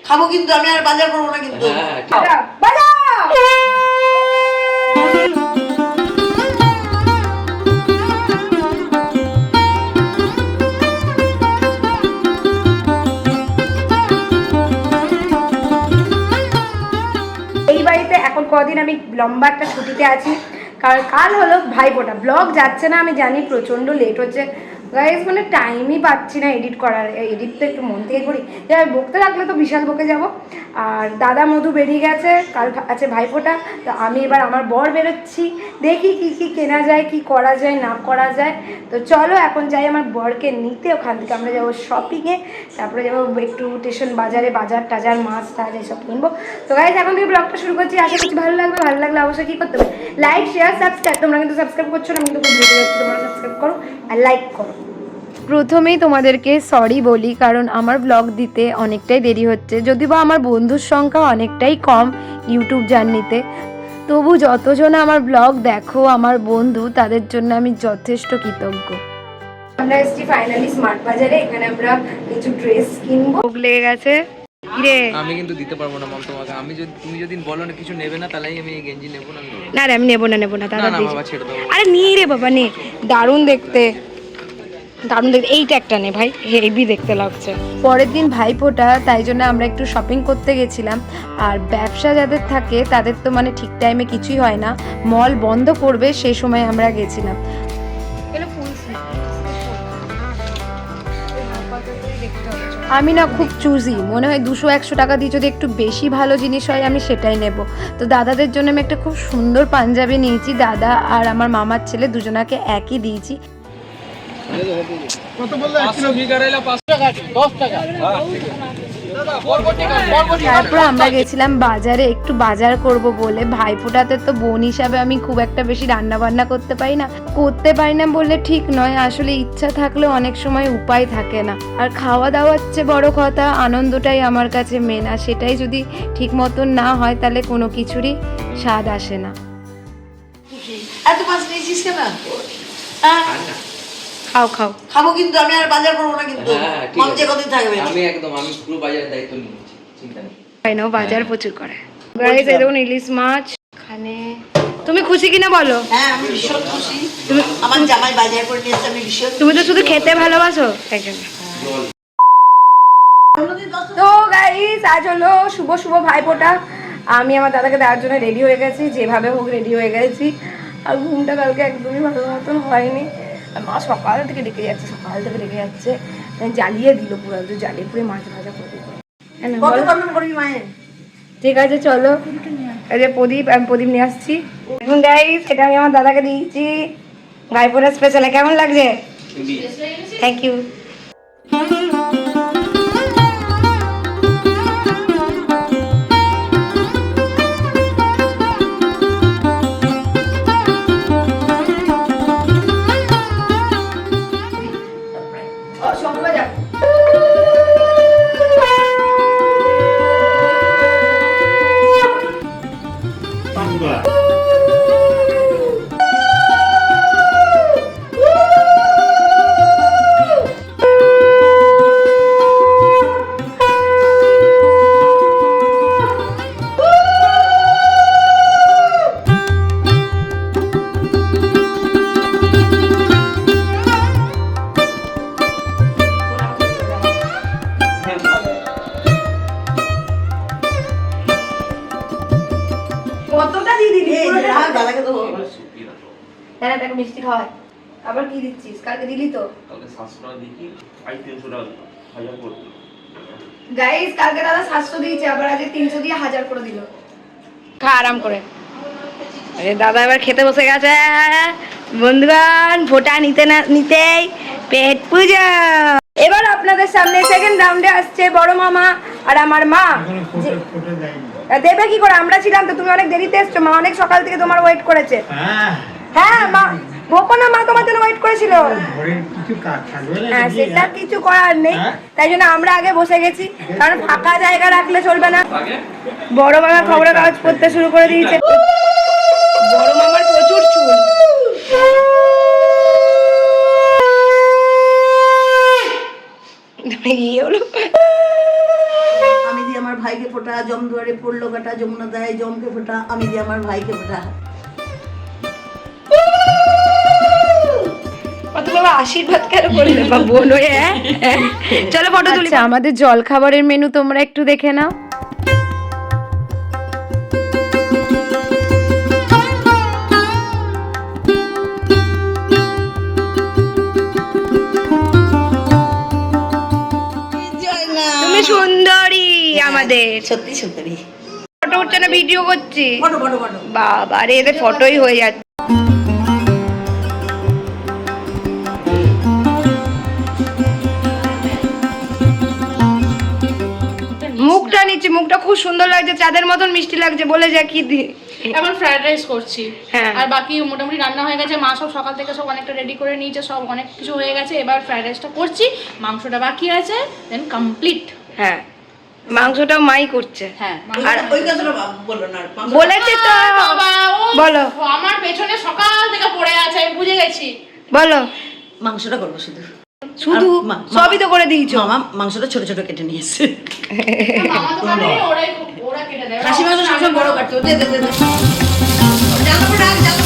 খাবো কিন্তু আমি আর বাজার করবো না কিন্তু। এই বাড়িতে এখন কদিন আমি লম্বা একটা ছুটিতে আছি, কারণ কাল হলো ভাইফোঁটা। ব্লগ যাচ্ছে না আমি জানি, প্রচণ্ড লেট হচ্ছে গাইজ, মানে টাইমই পাচ্ছি না এডিট করার। এডিট তো একটু মন থেকে করি, বকতে থাকলে তো বিশাল বকে যাব। আর দাদা মধু বেরিয়ে গেছে, কাল আছে ভাইফোঁটা, তো আমি এবার আমার বর বেরোচ্ছি, দেখি কি কি কেনা যায়, কি করা যায় না করা যায়। তো চলো এখন যাই আমার বরকে নিতে, ওখান থেকে আমরা যাবো শপিংয়ে, তারপরে যাবো একটু স্টেশন বাজারে, বাজার টাজার মাছ টাছ এসব কিনবো। তো গাইজ এখন থেকে ব্লগটা শুরু করছি, আশা করছি ভালো লাগবে। ভালো লাগলে অবশ্যই কী করতে হবে, লাইক শেয়ার সাবস্ক্রাইব। তোমরা কিন্তু সাবস্ক্রাইব করছো না, আমি কিন্তু খুব ভেবে যাচ্ছি, তোমরা সাবস্ক্রাইব করো আর লাইক করো। প্রথমেই তোমাদেরকে সরি বলি, কারণ আমার ব্লগ দিতে অনেকটাই দেরি হচ্ছে, যদিও বা আমার বন্ধুর সংখ্যা অনেকটাই কম ইউটিউব জার্নিতে, তবু যতজন আমার ব্লগ দেখো আমার বন্ধু, তাদের জন্য আমি যথেষ্ট কৃতজ্ঞ। আমরা এসেছি ফাইনালি স্মার্ট বাজারে, এখানে আমরা কিছু ড্রেস কিনবো। লেগে গেছে আমি কিন্তু দিতে পারবো না মাম তোমাকে। তুমি যদি বলো না কিছু নেবে না, তাহলে আমি এই গেঞ্জি নেবো না। না রে আমি নেবো না দাদা, না বাবা ছেড়ে দাও। আরে নিয়ে রে বাবা নে, দারুণ দেখতে এইটা একটা নে ভাই, হেভি দেখতে লাগছে। পরের দিন ভাইফোঁটা, তাই জন্য আমরা একটু শপিং করতে গেছিলাম। আর ব্যবসা যাদের থাকে তাদের তো মানে ঠিক টাইমে কিছুই হয় না, মল বন্ধ করবে সেই সময় আমরা গেছিলাম। আমি না খুব চুজি, মনে হয় 200-100 টাকা দিয়ে যদি একটু বেশি ভালো জিনিস হয় আমি সেটাই নেব। তো দাদাদের জন্য আমি একটা খুব সুন্দর পাঞ্জাবি নিয়েছি, দাদা আর আমার মামার ছেলে দুজনাকে একই দিয়েছি। তারপর আমরা গেছিলাম বাজারে একটু বাজার করব বলে। ভাইফোঁটাতে তো বোন হিসাবে আমি খুব একটা বেশি রান্না বান্না করতে পারি না বললে ঠিক নয়, আসলে ইচ্ছা থাকলেও অনেক সময় উপায় থাকে না। আর খাওয়া দাওয়ার চেয়ে বড় কথা আনন্দটাই আমার কাছে মেন, আর সেটাই যদি ঠিক মতন না হয় তাহলে কোনো কিছুরই স্বাদ আসে না। এত মাছ নিয়েছিস কেন? খাও খাবো কিন্তু আমি আর বাজার করবো না কিন্তু। মন যে কতদিন থাকবে আমি পুরো বাজারের দায়িত্ব নিয়েছি, চিন্তা নেই। বাজার প্রচুর করে গাইস। এই দেখুন ইলিশ মাছ এখানে। তুমি খুশি কিনা বলো? হ্যাঁ আমি ভীষণ খুশি, আমার জামাই বাজার করে নিয়ে এসেছে, আমি ভীষণ। তুমি তো শুধু খেতে ভালোবাসো তাই জন্য। তো গাইস আজ হলো শুভ ভাইফোঁটা। আমি আমার দাদাকে দেওয়ার জন্য রেডি হয়ে গেছি, যেভাবে হোক রেডি হয়ে গেছি। আর ঘুমটা কালকে একদমই ভালো মতন হয়নি, মা সকাল থেকে ডেকে যাচ্ছে, জ্বালিয়ে দিল পুরো, জ্বালিয়ে পুরো মাছ ভাজা করে দিল। ঠিক আছে চলো, এই যে আমি প্রদীপ নিয়ে আসছি। এখন গাইস এটা আমি আমার দাদাকে দিয়েছি ভাইফোঁটা স্পেশাল। কেমন লাগছে? Thank you. কতটা দিয়ে দিবি? মিষ্টি খাওয়ায় আবার কি দিচ্ছিস? কালকে দিলি তো। গাইস কালকে দাদা 700 দিয়েছে, আবার আজকে 300 দিয়ে 1000 করে দিল। খা আরাম করে। দাদা এবার খেতে বসে গেছে। বন্ধুগণ ফোঁটা নিতেই পেট পূজা। এবার আপনাদের সামনে সেকেন্ড রাউন্ডে আসছে বড় মামা আর আমার মা। দেবে কি করে, আমরা ছিলাম তো, তুমি অনেক দেরিতে এসছো, মা অনেক সকাল থেকে তোমার ওয়েট করেছে। হ্যাঁ মা বকো না, মা তোমার জন্য ওয়েট করেছিল। হ্যাঁ সেটা কিছু করার নেই, তাই জন্য আমরা আগে বসে গেছি, কারণ ফাঁকা জায়গা রাখলে চলবে না। বড় মামা খবরের কাগজ পড়তে শুরু করে দিয়েছে। বড় মামার প্রচুর চুল। আমি দিয়ে আমার ভাই ভাইকে ফোটা, জম দুয়ারে পড়লো কাটা, যমুনা দেয় জমকে ফোটা, আমি দিই আমার ভাইকে ফোটা। বাবা আশীর্বাদ কেন করলে বা বোন হয়ে? চলো ফটো তুলি। আমাদের জল খাবারের মেনু তোমরা একটু দেখে নাও। তুমি সুন্দরী আমাদের। সত্যি সুন্দরী। ফটো উঠছে না, ভিডিও করছি। Photo photo photo. বাবা রে, এদের ফটোই হয়ে যাচ্ছে। মুখটা নিচে, মুখটা খুব সুন্দর লাগছে, চাঁদের মতন মিষ্টি লাগছে। বলে যা কি দি। এখন ফ্রাইড রাইস করছি। হ্যাঁ। আর বাকি মোটামুটি রান্না হয়ে গেছে, মা সব সকাল থেকে সব অনেকটা রেডি করে নিয়েছে, সব অনেক কিছু হয়ে গেছে। এবার ফ্রাইড রাইসটা করছি, মাংসটা বাকি আছে, দেন কমপ্লিট। হ্যাঁ, মাংসটাও মাই করছে। হ্যাঁ, আর ওই কথাটা বললো না। বলেছে তো। বাবা ও বলো। আমার পেছনে সকাল থেকে পড়ে আছে, আমি বুঝে গেছি। বলো। মাংসটা করবো শুধু। শুধু সবই তো করে দিয়েছো। মামা মাংসটা ছোট ছোট কেটে নিয়ে এসছে। মামা তো কাটে, ওরা কেটে দেয়। খাসি মাংস সবসময় বড় কাটতো। দে দে দে দে। জানো না, জানো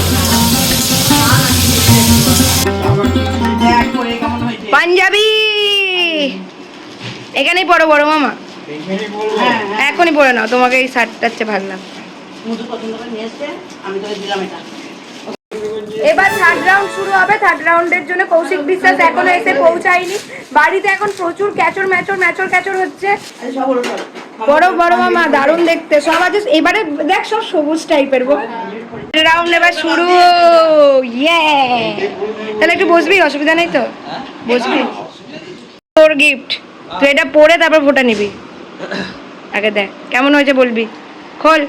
দেখ করে কেমন হয়েছে। পাঞ্জাবি এখানেই পড়ো বড় মামা। হ্যাঁ এখনই পরে নাও, তোমাকে এই শার্টটা হচ্ছে ভালো লাগবে। মুদু পছন্দ করে নিয়ে এসছে, আমি তোকে দিলাম এটা। এবার থার্ড রাউন্ড শুরু হবে। থার্ড রাউন্ডের জন্য কৌশিক বিশ্বাস এখনো এসে পৌঁছায়নি। বাড়িতে এখন প্রচুর ক্যাচর ম্যাচর হচ্ছে। আরে সব বড় সব। বড় বড় মামা দারুণ দেখতে সব আছে। এবারে দেখ সব সবুজ টাইপের গো। রাউন্ড এবার শুরু। ইয়ে, তাহলে একটু বসবি, অসুবিধা নেই তো? বসবি। তোর গিফট, তুই এটা পরে তারপর ফোটা নিবি। আগে দেখ কেমন হয়েছে, বলবি। খোল,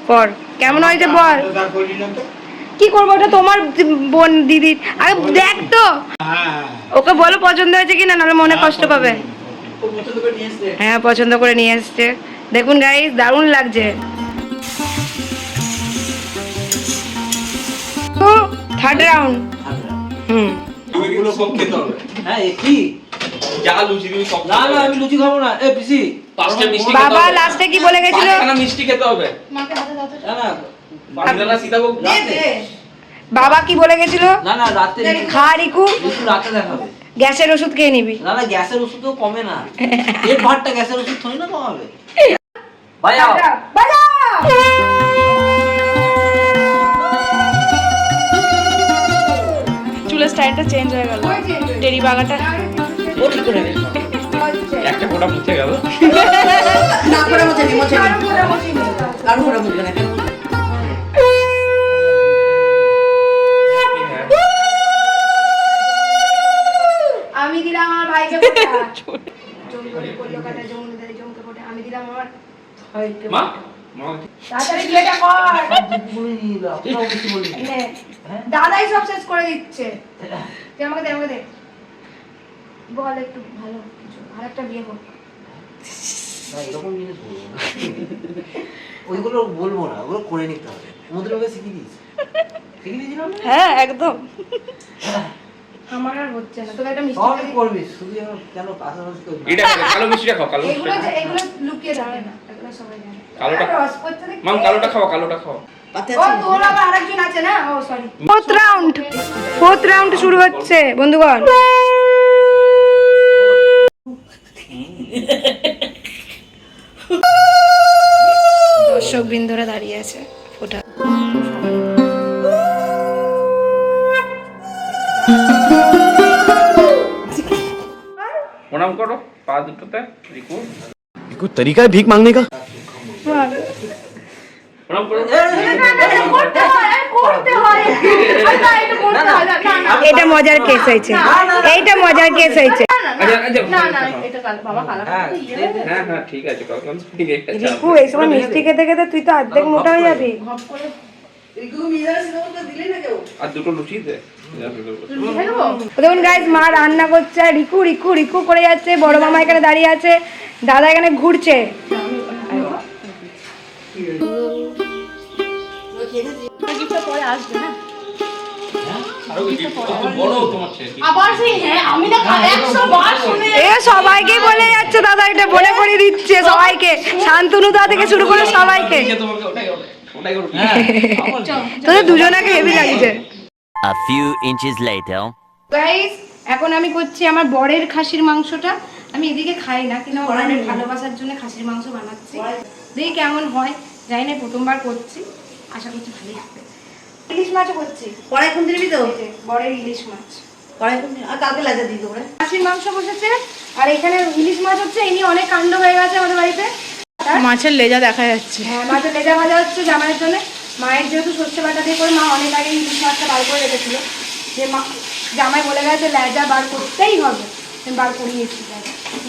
পর কেমন হয়েছে বল। কি করবো, ওটা তোমার বোন দিদির। আরে দেখ তো, ওকে বলো পছন্দ হয়েছে কিনা, নাহলে মনে কষ্ট পাবে। হ্যাঁ, পছন্দ করে নিয়ে এসছে। দেখুন গাইস, দারুণ লাগছে। Third round. এগুলো সব খেতে হবে। হ্যাঁ, কি যা লুচি দিবি সব না না, আমি লুচি খাবো না। এ পিসি, পাঁচটা মিষ্টি খেতে বাবা হবে। লাস্টে কি বলে গেছিল? পাঁচখানা মিষ্টি খেতে হবে। মাকে হাতে দাও তো। না না বাড়িদারা সীতাভোগ দে দে। বাবা কি বলে গেছিল? না না, রাতে খা রিকু, একটু রাতে দেখাবে। গ্যাসের ওষুধ খেয়ে নিবি। না না, গ্যাসের ওষুধও কমে না। এর ভাতটা গ্যাসের ওষুধ থই না কমাবে। বাজাও বাজাও। চুলের স্টাইলটা চেঞ্জ হয়ে গেল, টেরি বাগাটা। ও ঠিক করে নেবে। একটা ফোঁটা মুছে গেল। না করে মুছে নি, মুছে নি। আর করে মুছবে না কেন? আমি দিলাম আমার ভাইকে ফোঁটা। জমকে পড়লো কাটা, যমুনা দেয় জমকে ফোঁটা। আমি দিলাম আমার ভাইকে মা ফোঁটা। মা তাড়াতাড়ি বিয়েটা কর। বলে নিয়ে এলো, আপনারাও কিছু বলি। নে, দাদাই সব শেষ করে দিচ্ছে। তুই আমাকে দে, আমাকে দে। বল একটু ভালো কিছু, আরেকটা বিয়ে হোক। না, এরকম জিনিস বলবো না। ওইগুলো বলবো না, ওগুলো করে নিতে হবে। আমাদের ওকে শিখিয়ে দিয়েছি। শিখিয়ে দিয়েছিলাম না? হ্যাঁ একদম। আমার আর হচ্ছে না, তোকে একটা মিষ্টি সব করে দিই। করবি, শুধু যেন কেন পাশাপাশি করবি। এটা কালো মিষ্টিটা খাও, কালো এগুলো মিষ্টিটা। এগুলো লুকিয়ে থাকে না, এগুলো সবাই জানে। কালোটা রস করতে দেখ। মাম কালোটা খাও, কালোটা খাও। পাতে ও আছে। তোর আবার আরেকজন আছে না? ও সরি। ফোর্থ রাউন্ড শুরু হচ্ছে বন্ধুগণ। দর্শক বৃন্দরা দাঁড়িয়ে আছে ফোটা। প্রণাম করো পা দুটোতে রিকু। कोई तरीका है भीख मांगने का? প্রণাম করো। এটা মজার কেস হয়েছে, এইটা মজার কেস হয়েছে। আচ্ছা আচ্ছা না না, এটা বাবা কালা। হ্যাঁ, হ্যাঁ হ্যাঁ ঠিক আছে, কখন ঠিক আছে। রিকু এই সময় মিষ্টি খেতে খেতে তুই তো অর্ধেক মোটা হয়ে যাবি। রিকু মিজাজ সিনেমাটা দিলে না কেউ? আর দুটো লুচি দে। দেখুন গাইজ, মা রান্না করছে, রিকু রিকু রিকু করে যাচ্ছে। বড় মামা এখানে দাঁড়িয়ে আছে, দাদা এখানে ঘুরছে। গিফটটা পরে আসবে না? আবার সেই হ্যাঁ আমি না 100 বার শুনে এ সবাইকে বলে যাচ্ছে দাদা, এটা বলে করে দিচ্ছে সবাইকে, শান্তনুদা থেকে শুরু করে সবাইকে। তোদের দুজনাকে হেভি লাগছে। A few inches later. Guys এখন আমি করছি আমার বরের খাসির মাংসটা। আমি এদিকে খাই না, কিন্তু আমার বরের ভালোবাসার জন্য খাসির মাংস বানাচ্ছি। দেখি কেমন হয়, জানি না, প্রথমবার করছি, আশা করছি ভালোই হবে। ইলিশ মাছও করছি, কড়াই খুন দিবি তো? এই যে বরের ইলিশ মাছ। কড়াই খুন দিবি, আর কালকে লাজা দিয়ে দেবো রে। খাসির মাংস বসেছে আর এখানে ইলিশ মাছ হচ্ছে। এই নিয়ে অনেক কাণ্ড হয়ে গেছে আমাদের বাড়িতে। মাছের লেজা দেখা যাচ্ছে। হ্যাঁ, মাছের লেজা ভাজা হচ্ছে জামাইয়ের জন্য। মায়ের যেহেতু সর্ষে বাটা দিয়ে করে, মা অনেক আগে ইলিশ মাছটা বার করে রেখেছিল, যে মা জামাই বলে গেছে লেজা বার করতেই হবে, আমি বার করিয়েছি।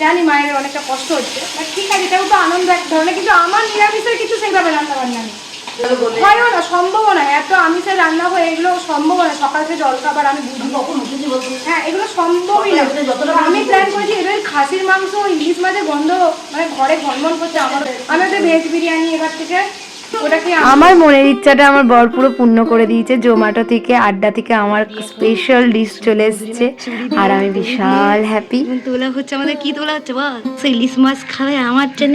জানি মায়ের অনেকটা কষ্ট হচ্ছে, বাট ঠিক আছে, এটাও তো আনন্দ এক ধরনের। কিন্তু আমার নিরামিষের কিছু সেইভাবে রান্না বান্না নেই, হয়ও না, সম্ভবও না। এত আমিষের রান্না হয়, এগুলো সম্ভব না। সকাল থেকে জলখাবার আমি বুঝি কখন উঠেছি বলতো? হ্যাঁ, এগুলো সম্ভবই না। আমি প্ল্যান করেছি এদের খাসির মাংস, ইলিশ মাছের গন্ধ মানে ঘরে ঘনমন করছে। আমার আমি ওদের ভেজ বিরিয়ানি এবার থেকে ওটাকে আমার মনের ইচ্ছাটা আমার বর পুরো পূর্ণ করে দিয়েছে। জোম্যাটো থেকে, আড্ডা থেকে আমার স্পেশাল ডিশ চলে এসেছে আর আমি বিশাল হ্যাপি। তোলা হচ্ছে আমাদের, কি তোলা হচ্ছে বল? সেই ইলিশ মাছ খাবে আমার জন্য।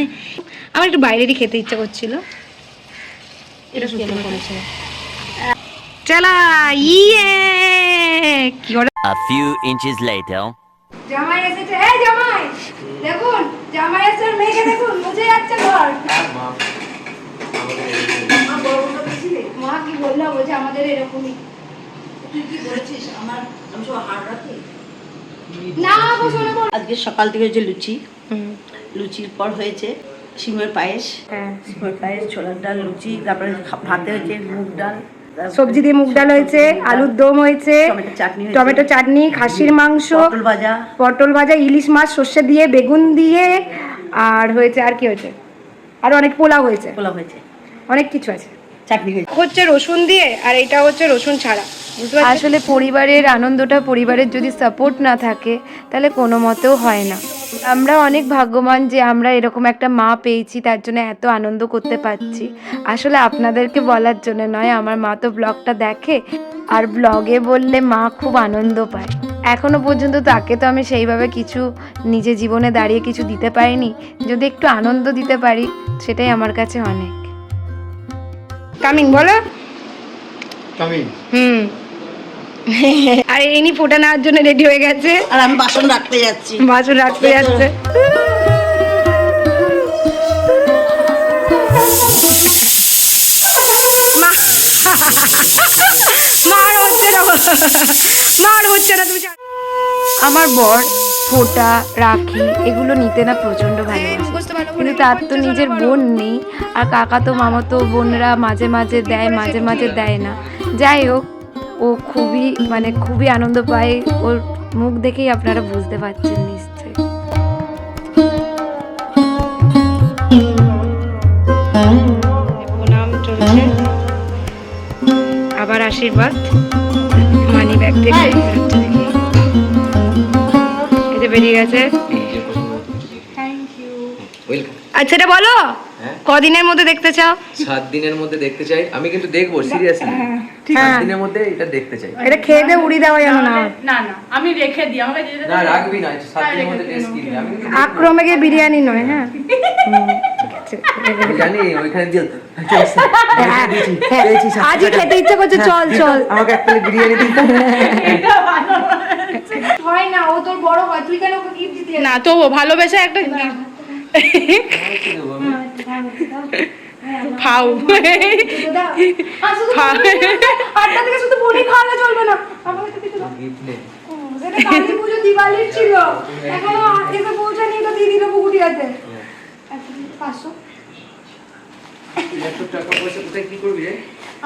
আমার একটু বাইরেরই খেতে ইচ্ছা করছিল, এটা সত্যি করেছে। চলা ইয়ে কি করে। A few inches later. জামাই এসেছে, এই জামাই দেখুন, জামাই এসে মেয়েকে দেখুন, মুছে যাচ্ছে ঘর। মা কি বললো, বলছে আমাদের এরকমই। তুই কি বলেছিস? আমি সব হাড় রাখি। না গো শোনো বল। আজকে সকাল থেকে হচ্ছে লুচি, লুচির পর হয়েছে সিমের পায়েস, সিমের পায়েস, ছোলার ডাল, লুচি, তারপরে ভাতে হয়েছে মুগ ডাল, সবজি দিয়ে মুগ ডাল হয়েছে, আলুর দম হয়েছে, টমেটো চাটনি, খাসির মাংস, পটল ভাজা, ইলিশ মাছ সর্ষে দিয়ে, বেগুন দিয়ে, আর হয়েছে, আর কি হয়েছে, আর অনেক পোলাও হয়েছে, অনেক কিছু আছে, চাটনি হচ্ছে রসুন দিয়ে, আর এটা হচ্ছে রসুন ছাড়া। আসলে পরিবারের আনন্দটা, পরিবারের যদি সাপোর্ট না থাকে তাহলে কোনো মতেও হয় না। আমরা অনেক ভাগ্যবান যে আমরা এরকম একটা মা পেয়েছি, তার জন্য এত আনন্দ করতে পারছি। আসলে আপনাদেরকে বলার জন্য নয়, আমার মা তো ব্লগটা দেখে, আর ব্লগে বললে মা খুব আনন্দ পায়। এখনো পর্যন্ত তাকে তো আমি সেইভাবে কিছু নিজে জীবনে দাঁড়িয়ে কিছু দিতে পারিনি, যদি একটু আনন্দ দিতে পারি সেটাই আমার কাছে অনেক। কামিং বলো, কামিং। আর ইনি ফোটা নেওয়ার জন্য রেডি হয়ে গেছে, আর আমি বাসন রাখতে যাচ্ছি, বাসন রাখতে যাচ্ছে। মার হচ্ছে না, মার হচ্ছে না, তুমি। আমার বর ফোঁটা, রাখি এগুলো নিতে না প্রচন্ড ভালোবাসে, কিন্তু তার তো নিজের বোন নেই, আর কাকা তো মামা তো বোনরা মাঝে মাঝে দেয়, মাঝে মাঝে দেয় না। যাই হোক, ও খুবই আনন্দ পায়, ওর মুখ দেখেই আপনারা বুঝতে পারছেন নিশ্চয়ই। প্রণাম চলছে, আবার আশীর্বাদ মানি ব্যাগ থেকে বেরিয়ে গেছে। আচ্ছা এটা বলো, কদিনের মধ্যে দেখতে চাও? 7 দিনের মধ্যে দেখতে চাই। আমি কিন্তু দেখবো সিরিয়াসলি, 7 দিনের মধ্যে এটা দেখতে চাই। এটা খেয়ে দিয়ে উড়ি দেওয়া যেন না। না না আমি রেখে দিই, আমাকে না রাখবি না, 7 দিনের মধ্যে টেস্ট কিনবি। আমি কিন্তু আক্রমে গিয়ে বিরিয়ানি নয়, হ্যাঁ জানি ওইখানে দিয়ে আজই খেতে ইচ্ছা করছে, চল চল আমাকে একটা বিরিয়ানি দিন। হয় না, ও তোর বড় হয়, তুই কেন ওকে গিফট দিতে না তো ভালোবেসে একটা ফাউ আড্ডা থেকে শুধু বড়ি খাওয়ালে চলবে না, আমাকে তো কিছু দাও। সেটা কালী পুজো দিওয়ালির ছিল, এখনো এসে পৌঁছানি, তো দিদি তো পুকুরি আছে 500 টাকা পয়সা কোথায় কি করবি রে?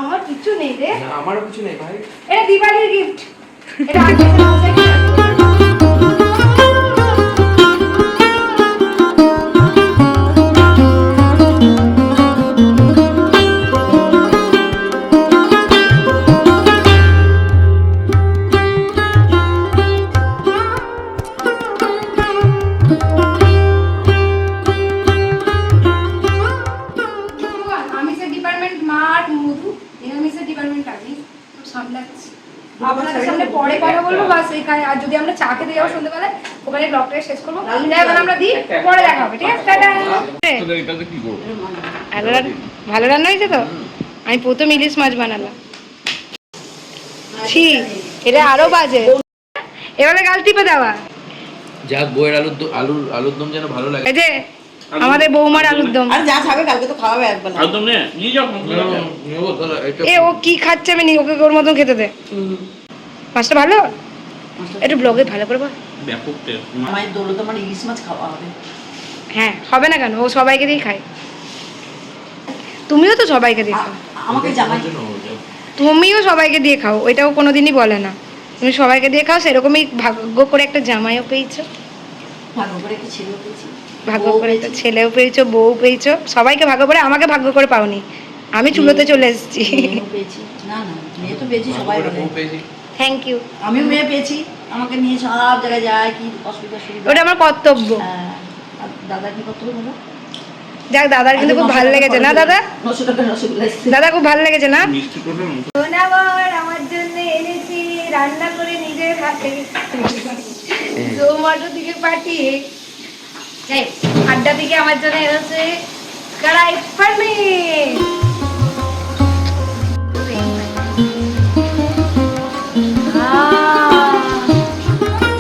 আমার কিছু নেই রে, আমারও কিছু নেই ভাই। এটা দিওয়ালির গিফট, এটা আজকে ডিপার্টমেন্ট মা আর মধু, নিরামিষের ডিপার্টমেন্ট আমি সামলাচ্ছি। আপনাদের সামনে বাস এখানে, আর যদি আমরা চা খেতে যাবো সন্ধ্যেবেলায় ওখানে ব্লগটা শেষ করবো। এখন আমরা দিই, পরে দেখা হবে, ঠিক আছে? টাটা। ভালো রান্না হয়েছে তো? আমি প্রথম ইলিশ মাছ বানালাম। ছি, এটা আরো বাজে। এবারে গাল টিপে দেওয়া। যাক, বইয়ের আলুর দম যেন ভালো লাগে। এই যে আমাদের বৌমার আলুর দম। আর যা খাবে কালকে তো খাওয়াবে একবার না। একদম নে নিয়ে যাও এ ও কি খাচ্ছে আমি ওকে ওর মতন খেতে দে। মাছটা ভালো, একটু ব্লগে ভালো করে বল। ব্যাপক টেস্ট। মায়ের দৌলতে আমার ইলিশ মাছ খাওয়া হবে। হ্যাঁ, হবে না কেন, ও সবাইকে দিয়ে খায়। তুমিও তো সবাইকে দিয়ে খাও। আমাকে জামাই তুমিও সবাইকে দিয়ে খাও, ওইটাও কোনোদিনই বলে না। তুমি সবাইকে দিয়ে খাও, সেরকমই ভাগ্য করে একটা জামাইও পেয়েছো, ভালো করে একটা ছেলেও পেয়েছি, ভাগ্য করে একটা ছেলেও পেয়েছো, বউ পেয়েছো। সবাইকে ভাগ্য করে, আমাকে ভাগ্য করে পাওনি। আমি চুলোতে চলে এসেছি। মেয়েও পেয়েছি। না না, মেয়ে তো পেয়েছি, সবাই বলে। Thank you. আমিও মেয়ে পেয়েছি, আমাকে নিয়ে সব জায়গায় যায়, কি অসুবিধা সুবিধা। ওটা আমার কর্তব্য। হ্যাঁ, আর দাদা কি করতে হবে? যাক, দাদার কিন্তু খুব ভালো লেগেছে না দাদা? 900 টাকা রসগোল্লা এসছে। দাদা খুব ভালো লেগেছে না? মিষ্টি করে সোনাবর আমার জন্য এনেছি রান্না করে নিজের হাতে, জোম্যাটো থেকে পাঠিয়ে। এই আড্ডা থেকে আমার জন্য এনেছে কড়াই পনির।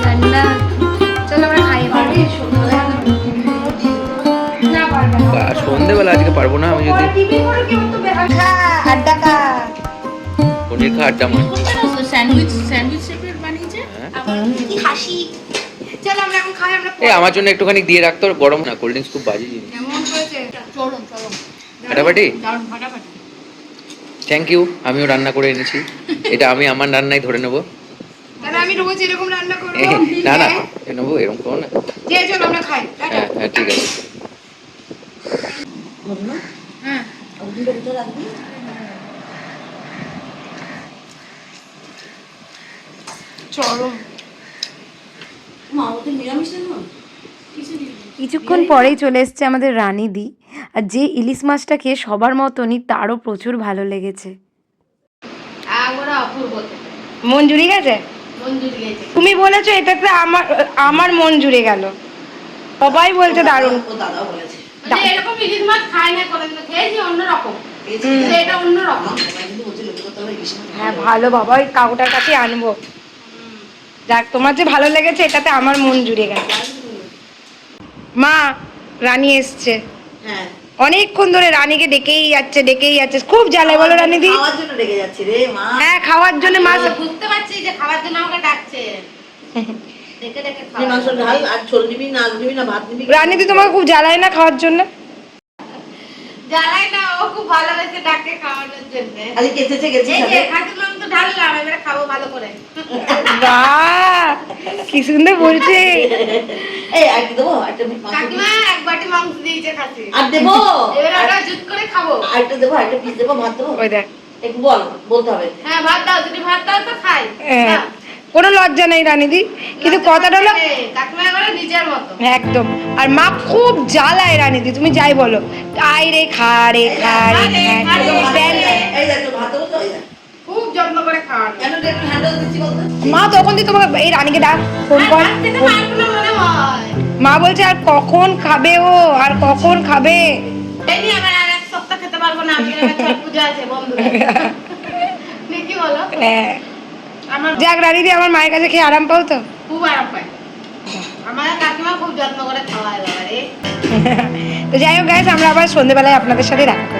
জান্নাত। চলো আমরা খাই এবার। না পারবো না। সন্ধ্যেবেলা আজকে পারবো না, আমি যদি আড্ডা খা। পনির খা আড্ডা মার। স্যান্ডউইচ শেপের বানিয়েছে। কি হাসি। চলো আমরা এখন খাই। আমরা এই আমার জন্য একটুখানি দিয়ে রাখতো, গরম না, কোল্ড ড্রিঙ্কস খুব বাজে জিনিস। কেমন হয়েছে? চলুন চলুন। ফাটাফাটি। দারুণ ফাটাফাটি। থ্যাংক ইউ, আমিও রান্না করে এনেছি। এটা আমি আমার রান্নায় ধরে নেবো। তাহলে আমি রোজ এরকম রান্না করবো? না না, নেবো, এরকম করো না। চলো আমরা খাই। টাটা। হ্যাঁ হ্যাঁ, ঠিক আছে। হ্যাঁ। ওগুলো ভিতরে রাখবি। চলো। মা ওদের নিরামিষ না? কিছুক্ষণ পরেই চলে এসছে আমাদের রানীদি, আর যে ইলিশ মাছটা খেয়ে সবার মতনই তারও প্রচুর ভালো লেগেছে। মন জুড়ে গেছে? তুমি বলেছো এটাতে আমার মন জুড়ে গেল। সবাই বলছে দারুণ। ও দাদাও বলেছে। মানে এরকম ইলিশ মাছ খাই না, কোনোদিন খেয়েছি অন্যরকম। পেয়েছি। এটা অন্যরকম। সবাই কিন্তু বলছে লোকে করতে হবে ইলিশ মাছ। হ্যাঁ ভালো বাবা, ওই কাকুটার কাছে আনবো। যাক, তোমার যে ভালো লেগেছে এটাতে আমার মন জুড়ে গেছে। মা, রানী এসছে। হ্যাঁ। অনেকক্ষণ ধরে রানীকে ডেকেই যাচ্ছে, খুব জ্বালায়। বলো রানীদি। খাওয়ার জন্য ডেকে যাচ্ছি রে মা। হ্যাঁ, খাওয়ার জন্য মাছ। বুঝতে পারছি যে খাবার জন্য আমাকে ডাকছে। দেখে দেখে তুই মাংস ঢাল, আর ঝোল নিবি না, আলু নিবি না, ভাত নিবি? রানীদি তোমাকে খুব জ্বালায় না খাওয়ার জন্য? জ্বালাই না, ও খুব ভালোবেসে ডাকে খাওয়ানোর জন্য। আজকে কেচেছে গেছে এই যে সাথে। খাসির মাংস ঢাললাম, এবারে খাবো ভালো করে। বাহ, কি সুন্দর বলছে। এই আর কি দেবো? একটা মাংস দিবি? কাকিমা এক বাটি মাংস দিয়েছে খাসি। আর দেবো? এবারে ওটা জুত করে খাবো। আরেকটা দেবো, আরেকটা পিস দেবো, ভাত দেবো? ওই দেখ। একটু বলতে হবে। হ্যাঁ ভাত দাও, যদি ভাত দাও তো খাই। হ্যাঁ, কোনো লজ্জা নেই রানীদি, কিন্তু কথাটা হলো কাকিমা এবারে নিজের মতো। একদম। আর মা খুব জ্বালায় রানীদি, তুমি যাই বলো, আই রে খা রে খা রে খা রে। এই দেখ, একটু ভাত দেবো তো, এই দেখ। খুব যত্ন করে খাওয়ানো। কেন একটু হ্যান্ডেল দিচ্ছি বলতো? মা তখন দিয়ে তোমাকে এই রানীকে ডাক, ফোন কর। আর খেতে পারবো না মনে হয়। মা বলছে আর কখন খাবে ও, আর কখন খাবে। এই নিয়ে আবার আর এক সপ্তাহ খেতে পারবো না, আমি এবার ছট পূজা আছে বন্ধুরা। কি বলো? হ্যাঁ, আমার যাক রানীদি, আমার মায়ের কাছে খেয়ে আরাম পাও তো? খুব আরাম পাই। আমার কাকিমা খুব যত্ন করে খাওয়ায় বাবারে। তো যাই হোক গাইস, আমরা আবার সন্ধ্যেবেলায় আপনাদের সাথে দেখা করবো।